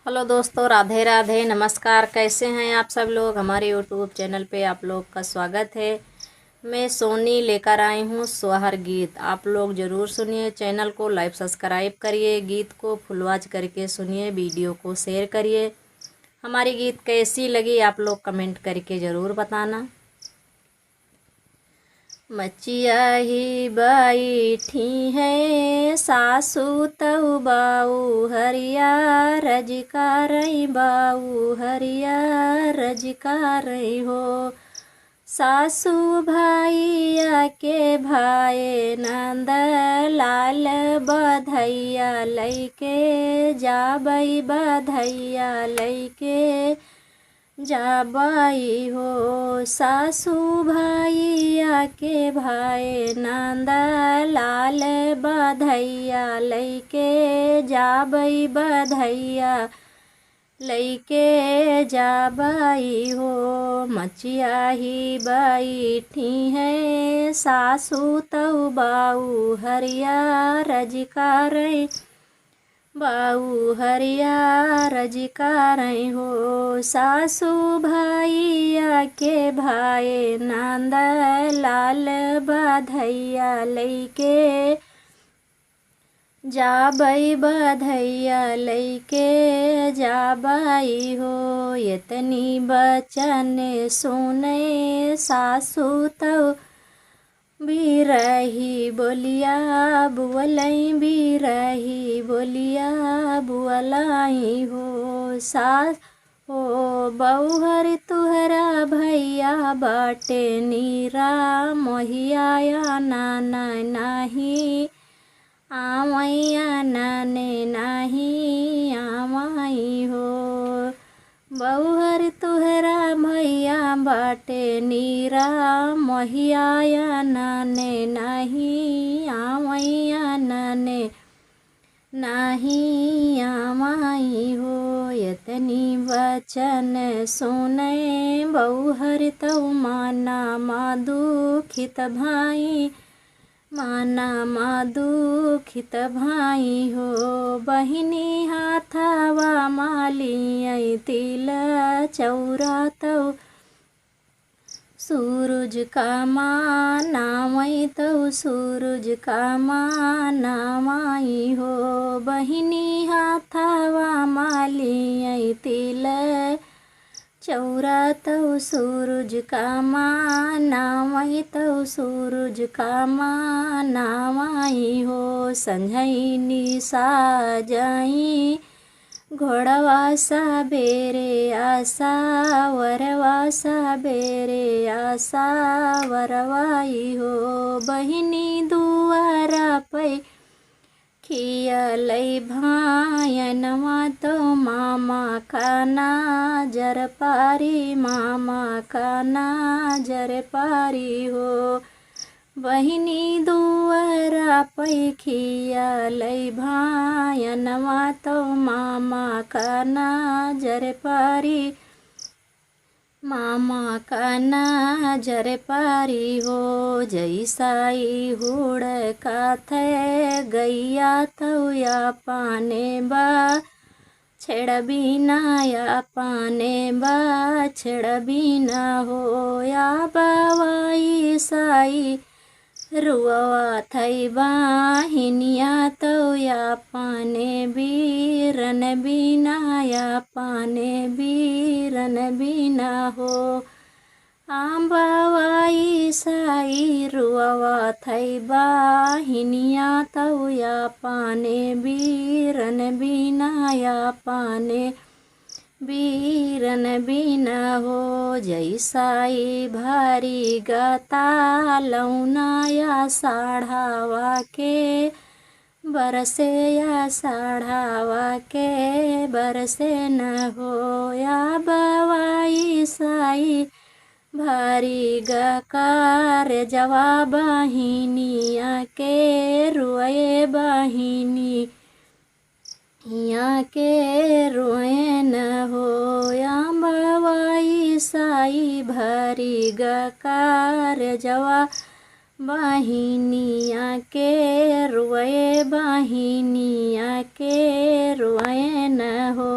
Hello दोस्तों, राधे राधे, नमस्कार। कैसे हैं आप सब लोग। हमारे यूट्यूब चैनल पे आप लोग का स्वागत है। मैं सोनी लेकर आई हूँ सोहर गीत। आप लोग ज़रूर सुनिए। चैनल को लाइक सब्सक्राइब करिए, गीत को फुलवाच करके सुनिए, वीडियो को शेयर करिए। हमारी गीत कैसी लगी आप लोग कमेंट करके ज़रूर बताना। मचिया ही बैठी है सासू तऊ बाऊ हरिया रजकार बाऊ हरिया रजकार हो। सासू भाइया के भाई नंद लाल बधैया लैके जाबई बधैया लैके जाबाई हो। सासू भाइया के भाई नंद लाल बधैया लैके जाबई बधैया लैके जाबाई हो। मचिया ही बैठी है सासू तऊ बाऊ हरिया रजकार बाऊ हरिया रजकार हो। सासू भाइया के भाई नंद लाल बधैया लैके जाबई बधैया लैके जाबाई हो। इतनी बचन सुने सासू तऊ बिरही बोलिया बुअलई बिरही बोलिया बुअलाई हो। सास हो बउहर तुहरा भैया बाटे नीरा मोहिया नाना नाही आवैया नाने नाही आवाई हो। बउहर तुहरा भैया बाटे नीरा मोहिया नाने नाही आवैया नाने नाही आवाई हो। इतनी वचन सुने बउहर तऊ माना दुखित भाई माना दुखित भाई हो। बहिनी हाथवा माली तिल चौरा तऊ सूरज का मानावई तऊ सूरज का मानावाई हो। बहिनी हाथवा माली तिल चौरा तऊ सूरज का मानावई तऊ सूरज का मानावाई हो। संझैनी साजाई घोड़वा सा बेरे आसा वरवा सा बेरे आसा वरवाई हो। बहिनी दुआरा पै खियलई भायनवा तो मामा का नाजर पारी मामा का नाजर पारी हो। बहिनी दुआरा पै खियलई भायनवा तो मामा का नाजर पारी मामा का नाजर पारी हो। जैसाई हुड़ का थे गैया तो या पाने बा छेड़ बिना या पाने बा छेड़ बिना हो। या बावाई साई रुआ थई बाहिनिया तो या पाने बीरन बिना या पाने बीरन बिना हो। आंबावाई साई रुआ थई बाहिनिया तो या पाने बीरन बिना या पाने बीरन बिना हो। जैसाई भारी गाता लौनाया साढ़ावा के बरसे या साढ़ावा के बरसे न हो। या बवाई साई भारी गकार जवाब बहिनिया के रुए बहिनी यहाँ के रोए न हो। या बवाई साई भारी गकार जवा बहिनिया के रोए बहिनिया के रोए न हो।